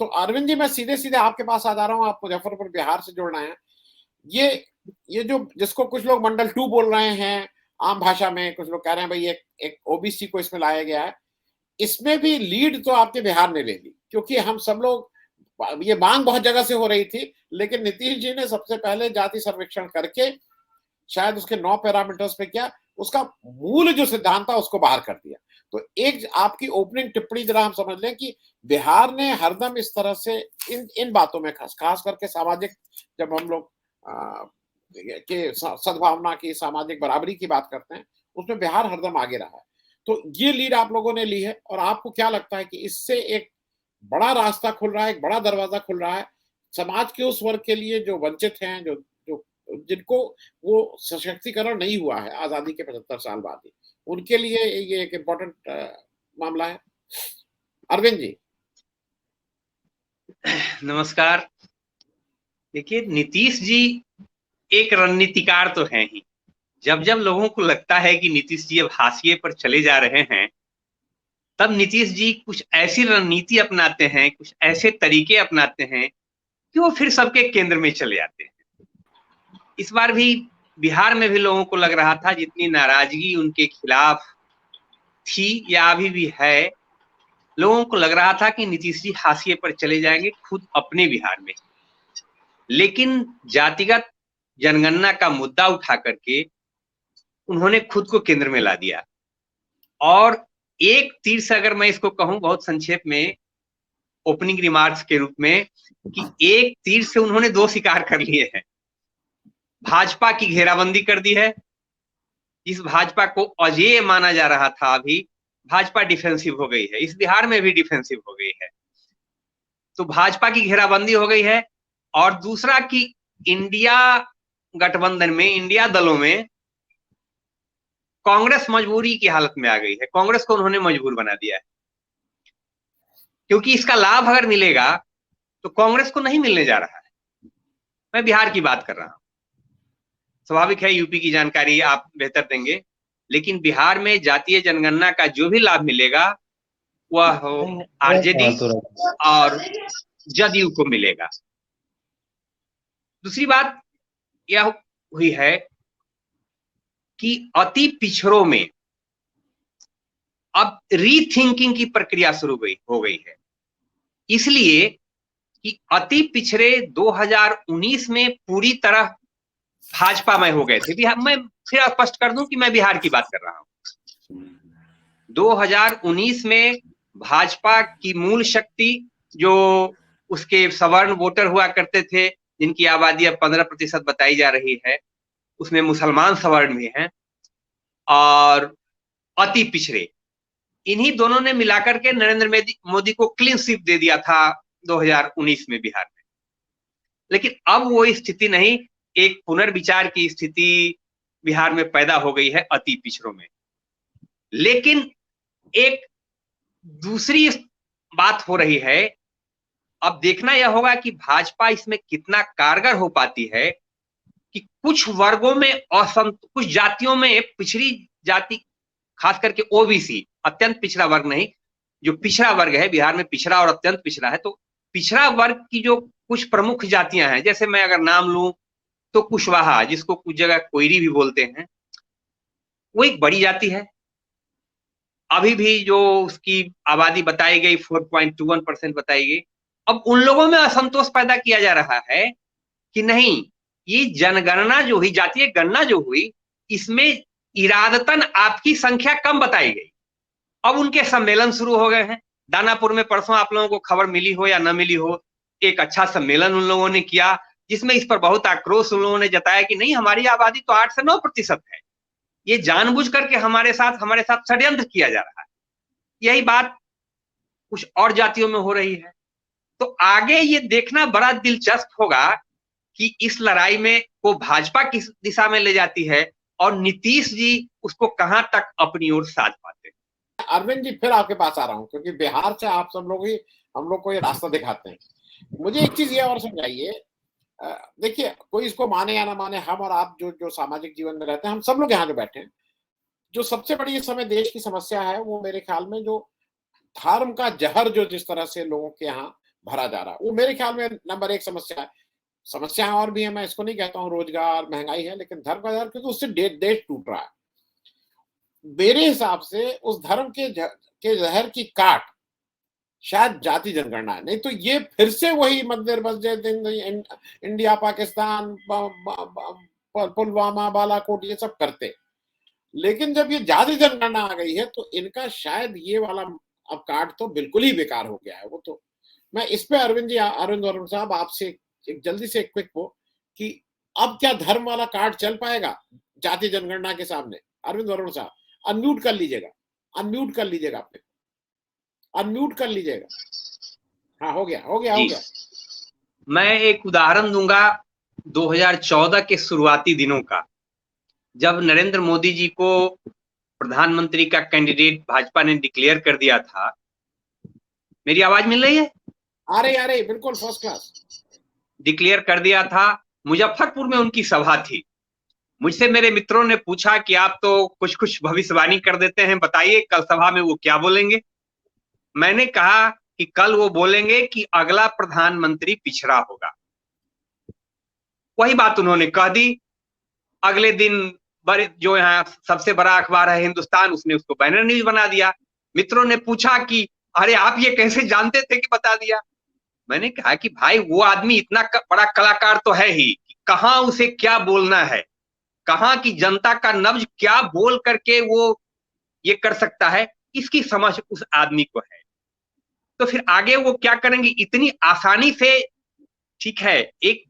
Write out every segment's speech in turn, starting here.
तो अरविंद जी, मैं सीधे सीधे आपके पास आ जा रहा हूँ। आप मुजफ्फरपुर बिहार से जुड़ रहे हैं। ये जो जिसको कुछ लोग मंडल 2 बोल रहे हैं, आम भाषा में कुछ लोग कह रहे हैं भाई एक ओबीसी को इसमें लाया गया है। इसमें भी लीड तो आपके बिहार ने ले ली, क्योंकि हम सब लोग, ये मांग बहुत जगह से हो रही थी, लेकिन नीतीश जी ने सबसे पहले जाति सर्वेक्षण करके शायद उसके 9 पैरामीटर्स पे किया, उसका मूल जो सिद्धांत था उसको बाहर कर दिया। तो एक आपकी ओपनिंग टिप्पणी जरा हम समझ लें कि बिहार ने हरदम इस तरह से इन बातों में खास करके सामाजिक, जब हम लोग के सद्भावना की, सामाजिक बराबरी की बात करते हैं, उसमें बिहार हरदम आगे रहा है। तो ये लीड आप लोगों ने ली है, और आपको क्या लगता है कि इससे एक बड़ा रास्ता खुल रहा है, एक बड़ा दरवाजा खुल रहा है समाज के उस वर्ग के लिए जो वंचित हैं, जो जो जिनको वो सशक्तिकरण नहीं हुआ है आजादी के 75 साल बाद ही, उनके लिए ये एक इम्पोर्टेंट मामला है। अरविंद जी। नमस्कार। देखिए, नीतीश जी एक रणनीतिकार तो हैं ही। जब जब लोगों को लगता है कि नीतीश जी अब हाशिए पर चले जा रहे हैं, तब नीतीश जी कुछ ऐसी रणनीति अपनाते हैं, कुछ ऐसे तरीके अपनाते हैं कि वो फिर सबके केंद्र में चले आते हैं। इस बार भी बिहार में भी लोगों को लग रहा था, जितनी नाराजगी उनके खिलाफ थी या अभी भी है, लोगों को लग रहा था कि नीतीश जी हाशिए पर चले जाएंगे खुद अपने बिहार में। लेकिन जातिगत जनगणना का मुद्दा उठा करके उन्होंने खुद को केंद्र में ला दिया, और एक तीर से, अगर मैं इसको कहूं बहुत संक्षेप में ओपनिंग रिमार्क्स के रूप में, कि एक तीर से उन्होंने 2 शिकार कर लिए हैं। भाजपा की घेराबंदी कर दी है। इस भाजपा को अजेय माना जा रहा था, अभी भाजपा डिफेंसिव हो गई है। इस बिहार में भी डिफेंसिव हो गई है। तो भाजपा की घेराबंदी हो गई है। और दूसरा कि इंडिया गठबंधन में, इंडिया दलों में कांग्रेस मजबूरी की हालत में आ गई है। कांग्रेस को उन्होंने मजबूर बना दिया है, क्योंकि इसका लाभ अगर मिलेगा तो कांग्रेस को नहीं मिलने जा रहा है। मैं बिहार की बात कर रहा हूं। स्वाभाविक है यूपी की जानकारी आप बेहतर देंगे, लेकिन बिहार में जातीय जनगणना का जो भी लाभ मिलेगा वह आरजेडी और जदयू को मिलेगा। दूसरी बात यह हुई है कि अति पिछड़ों में अब रीथिंकिंग की प्रक्रिया शुरू हो गई है। इसलिए कि अति पिछड़े 2019 में पूरी तरह भाजपा में हो गए थे। मैं फिर स्पष्ट कर दूं कि मैं बिहार की बात कर रहा हूं। 2019 में भाजपा की मूल शक्ति, जो उसके सवर्ण वोटर हुआ करते थे, जिनकी आबादी अब 15% बताई जा रही है, उसमें मुसलमान सवर्ण भी हैं और अति पिछड़े, इन्हीं दोनों ने मिलाकर के नरेंद्र मोदी को क्लीन स्वीप दे दिया था 2019 में बिहार में। लेकिन अब वो स्थिति नहीं, एक पुनर्विचार की स्थिति बिहार में पैदा हो गई है अति पिछड़ों में। लेकिन एक दूसरी बात हो रही है, अब देखना यह होगा कि भाजपा इसमें कितना कारगर हो पाती है कि कुछ वर्गों में कुछ जातियों में, पिछड़ी जाति, खास करके ओबीसी, अत्यंत पिछड़ा वर्ग नहीं, जो पिछड़ा वर्ग है बिहार में, पिछड़ा और अत्यंत पिछड़ा है, तो पिछड़ा वर्ग की जो कुछ प्रमुख जातियां हैं, जैसे मैं अगर नाम लूं तो कुशवाहा, जिसको कुछ जगह कोयरी भी बोलते हैं, वो एक बड़ी जाति है। अभी भी जो उसकी आबादी बताई गई 4.21% बताई गई। अब उन लोगों में असंतोष पैदा किया जा रहा है कि नहीं, ये जनगणना जो हुई, जातीय गणना जो हुई, इसमें इरादतन आपकी संख्या कम बताई गई। अब उनके सम्मेलन शुरू हो गए हैं। दानापुर में परसों आप लोगों को खबर मिली हो या न मिली हो, एक अच्छा सम्मेलन उन लोगों ने किया, जिसमें इस पर बहुत आक्रोश उन लोगों ने जताया कि नहीं, हमारी आबादी तो 8 से 9% है, ये जानबूझ करके हमारे साथ षड्यंत्र किया जा रहा है। यही बात कुछ और जातियों में हो रही है। तो आगे ये देखना बड़ा दिलचस्प होगा कि इस लड़ाई में को भाजपा किस दिशा में ले जाती है और नीतीश जी उसको कहां तक अपनी ओर साध पाते हैं। अरविंद जी, फिर आपके पास आ रहा हूं, क्योंकि बिहार से आप सब लोग ही हम लोग को ये रास्ता दिखाते हैं। मुझे एक चीज ये और समझाइए। देखिए, कोई इसको माने या ना माने, हम और आप जो सामाजिक जीवन में रहते हैं, हम सब लोग यहाँ जो बैठे हैं, जो सबसे बड़ी इस समय देश की समस्या है, वो मेरे ख्याल में जो धर्म का जहर जो जिस तरह से लोगों के यहाँ भरा जा रहा है। वो मेरे ख्याल में नंबर 1 समस्या है। समस्याएं और भी है, मैं इसको नहीं कहता हूँ, रोजगार, महंगाई है, लेकिन धर्म का डर, क्योंकि उससे देश टूट रहा है। मेरे हिसाब से उस धर्म के जहर की काट शायद जाति जनगणना है, नहीं तो ये फिर से वही मंदिर मस्जिद इंडिया पाकिस्तान पुलवामा बालाकोट ये सब करते। लेकिन जब ये जाति जनगणना आ गई है तो इनका शायद ये वाला अब काट तो बिल्कुल ही बेकार हो गया है। वो तो मैं इस पे अरविंद वरुण साहब आपसे एक जल्दी से एक क्विक हो कि अब क्या धर्म वाला कार्ड चल पाएगा जाति जनगणना के सामने? अरविंद वरुण साहब अनम्यूट कर लीजिएगा, अनम्यूट कर लीजिएगा, आपने अनम्यूट कर लीजिएगा। हाँ, हो गया। मैं एक उदाहरण दूंगा 2014 के शुरुआती दिनों का, जब नरेंद्र मोदी जी को प्रधानमंत्री का कैंडिडेट भाजपा ने डिक्लेयर कर दिया था। मेरी आवाज मिल रही है? आ रही, बिल्कुल फर्स्ट क्लास। डिक्लेयर कर दिया था। मुजफ्फरपुर में उनकी सभा थी। मुझसे मेरे मित्रों ने पूछा कि आप तो कुछ भविष्यवाणी कर देते हैं, बताइए कल सभा में वो क्या बोलेंगे। मैंने कहा कि कल वो बोलेंगे कि अगला प्रधानमंत्री पिछड़ा होगा। वही बात उन्होंने कह दी। अगले दिन बड़े जो यहाँ सबसे बड़ा अखबार है हिंदुस्तान, उसने उसको बैनर न्यूज बना दिया। मित्रों ने पूछा कि अरे आप ये कैसे जानते थे कि बता दिया। मैंने कहा कि भाई वो आदमी इतना बड़ा कलाकार तो है ही, कहाँ उसे क्या बोलना है, कहाँ की जनता का नब्ज क्या बोल करके वो ये कर सकता है, इसकी समझ उस आदमी को है। तो फिर आगे वो क्या करेंगे इतनी आसानी से? ठीक है, एक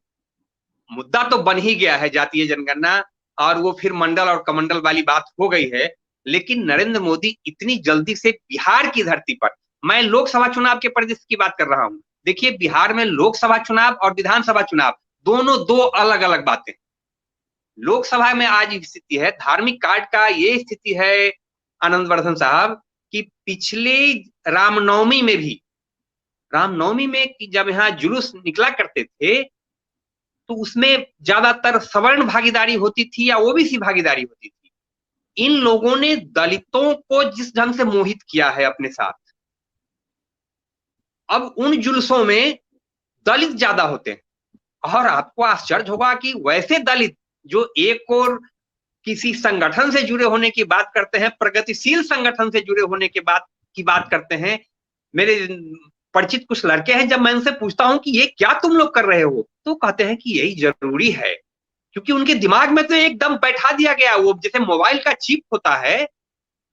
मुद्दा तो बन ही गया है जातीय जनगणना, और वो फिर मंडल और कमंडल वाली बात हो गई है। लेकिन नरेंद्र मोदी इतनी जल्दी से बिहार की धरती पर, मैं लोकसभा चुनाव के परिदृश्य की बात कर रहा हूं। देखिए, बिहार में लोकसभा चुनाव और विधानसभा चुनाव दोनों दो अलग अलग बातें। लोकसभा में आज स्थिति है, धार्मिक कार्ड का ये स्थिति है आनंद वर्धन साहब, कि पिछले रामनवमी में भी, रामनवमी में जब यहाँ जुलूस निकला करते थे तो उसमें ज्यादातर सवर्ण भागीदारी होती थी या ओबीसी भागीदारी होती थी। इन लोगों ने दलितों को जिस ढंग से मोहित किया है अपने साथ, अब उन जुलूसों में दलित ज्यादा होते हैं। और आपको आश्चर्य होगा कि वैसे दलित जो एक और किसी संगठन से जुड़े होने की बात करते हैं, प्रगतिशील संगठन से जुड़े होने के बात करते हैं। मेरे परिचित कुछ लड़के हैं, जब मैं उनसे पूछता हूं कि ये क्या तुम लोग कर रहे हो, तो कहते हैं कि यही जरूरी है, क्योंकि उनके दिमाग में तो एकदम बैठा दिया गया। वो जैसे मोबाइल का चिप होता है,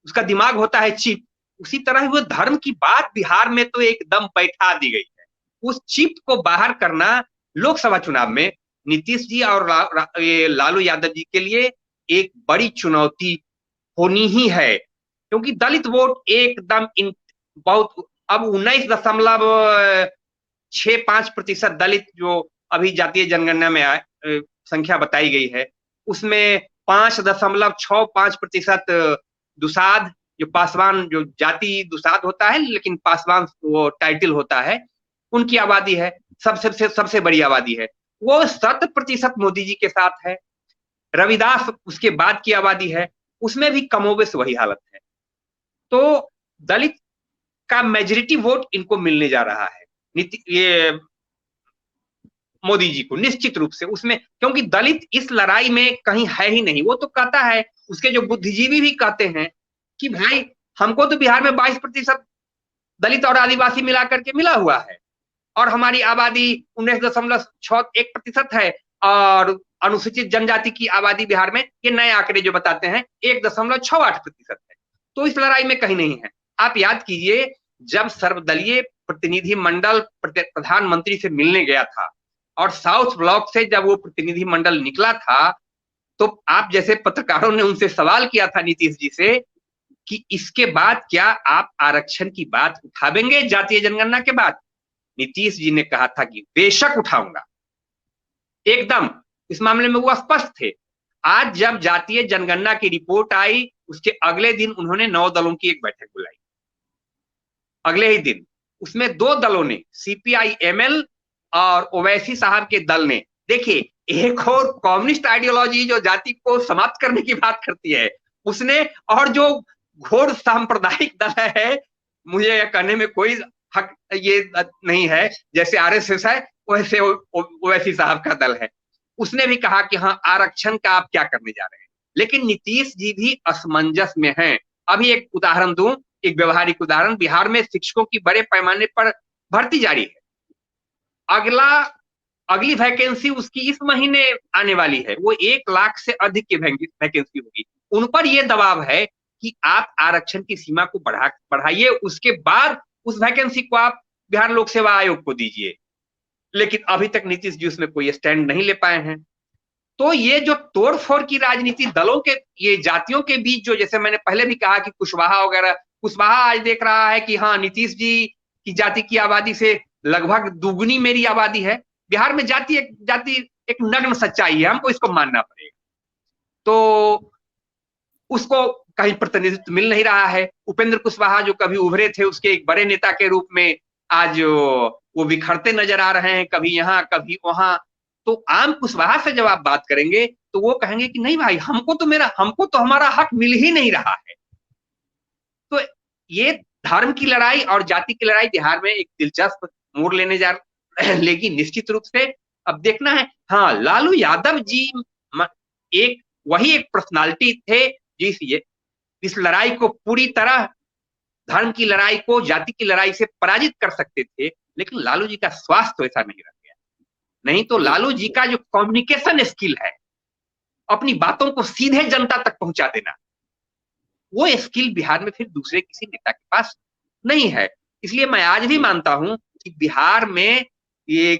उसका दिमाग होता है चिप, उसी तरह वो धर्म की बात बिहार में तो एकदम बैठा दी गई है। उस चिप को बाहर करना लोकसभा चुनाव में नीतीश जी और लालू यादव जी के लिए एक बड़ी चुनौती होनी ही है, क्योंकि दलित वोट एकदम बहुत, अब 19.65% दलित जो अभी जातीय जनगणना में संख्या बताई गई है, उसमें 5.65% दुसाध, जो पासवान, जो जाति दुसाध होता है लेकिन पासवान वो टाइटल होता है, उनकी आबादी है। सबसे बड़ी आबादी है वो 100% मोदी जी के साथ है। रविदास उसके बाद की आबादी है, उसमें भी कमोबेश वही हालत है। तो दलित का मेजॉरिटी वोट इनको मिलने जा रहा है, ये मोदी जी को निश्चित रूप से उसमें, क्योंकि दलित इस लड़ाई में कहीं है ही नहीं। वो तो कहता है, उसके जो बुद्धिजीवी भी कहते हैं कि भाई हमको तो बिहार में 22% दलित और आदिवासी मिलाकर के मिला हुआ है, और हमारी आबादी 19.61% है, और अनुसूचित जनजाति की आबादी बिहार में, ये नए आंकड़े जो बताते हैं, 1.68% है। तो इस लड़ाई में कहीं नहीं है। आप याद कीजिए, जब सर्वदलीय प्रतिनिधि मंडल प्रधानमंत्री से मिलने गया था और साउथ ब्लॉक से जब वो प्रतिनिधि मंडल निकला था, तो आप जैसे पत्रकारों ने उनसे सवाल किया था नीतीश जी से कि इसके बाद क्या आप आरक्षण की बात उठावेंगे जातीय जनगणना के बाद? नीतीश जी ने कहा था कि बेशक उठाऊंगा, एकदम इस मामले में वो स्पष्ट थे। आज जब जातीय जनगणना की रिपोर्ट आई, उसके अगले दिन उन्होंने 9 दलों की एक बैठक बुलाई। अगले ही दिन उसमें 2 दलों ने, सीपीआई एमएल और ओवैसी साहब के दल ने, देखिए एक और कम्युनिस्ट आइडियोलॉजी जो जाति को समाप्त करने की बात करती है उसने, और जो घोर सांप्रदायिक दल है, मुझे यह कहने में कोई हक ये नहीं है, जैसे आरएसएस है वैसे ओवैसी साहब का दल है। उसने भी कहा कि हाँ आरक्षण का आप क्या करने जा रहे हैं, लेकिन नीतीश जी भी असमंजस में हैं। अभी एक उदाहरण दूं, एक व्यवहारिक उदाहरण, बिहार में शिक्षकों की बड़े पैमाने पर भर्ती जारी है। अगली वैकेंसी उसकी इस महीने आने वाली है, वो 1 लाख से अधिक की वैकेंसी होगी। उन पर यह दबाव है कि आप आरक्षण की सीमा को बढ़ाइए, उसके बाद उस वैकेंसी को आप बिहार लोक सेवा आयोग को दीजिए। लेकिन अभी तक नीतीश जी उसमें कोई स्टैंड नहीं ले पाए हैं। तो ये जो तोड़फोड़ की राजनीति दलों के, ये जातियों के बीच, जो जैसे मैंने पहले भी कहा कि कुशवाहा वगैरह, कुशवाहा आज देख रहा है कि हाँ नीतीश जी की जाति की आबादी से लगभग दुगनी मेरी आबादी है। बिहार में जाति एक नग्न सच्चाई है, हमको इसको मानना पड़ेगा। तो उसको कहीं प्रतिनिधित्व मिल नहीं रहा है। उपेंद्र कुशवाहा जो कभी उभरे थे उसके एक बड़े नेता के रूप में, आज वो बिखरते नजर आ रहे हैं, कभी यहाँ कभी वहां। तो आम कुशवाहा से जब आप बात करेंगे तो वो कहेंगे कि नहीं भाई, हमको तो हमारा हक मिल ही नहीं रहा है। तो ये धर्म की लड़ाई और जाति की लड़ाई बिहार में एक दिलचस्प मोड़ लेगी निश्चित रूप से। अब देखना है। हाँ, लालू यादव जी वही एक पर्सनालिटी थे इस लड़ाई को पूरी तरह, धर्म की लड़ाई को जाति की लड़ाई से पराजित कर सकते थे, लेकिन लालू जी का स्वास्थ्य तो ऐसा नहीं रह गया। नहीं तो लालू जी का जो कम्युनिकेशन स्किल है, अपनी बातों को सीधे जनता तक पहुंचा देना, वो स्किल बिहार में फिर दूसरे किसी नेता के पास नहीं है। इसलिए मैं आज भी मानता हूं कि बिहार में ये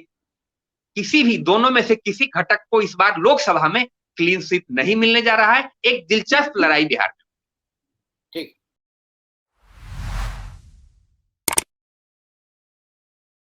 किसी भी दोनों में से किसी घटक को इस बार लोकसभा में क्लीन स्वीप नहीं मिलने जा रहा है। एक दिलचस्प लड़ाई बिहार में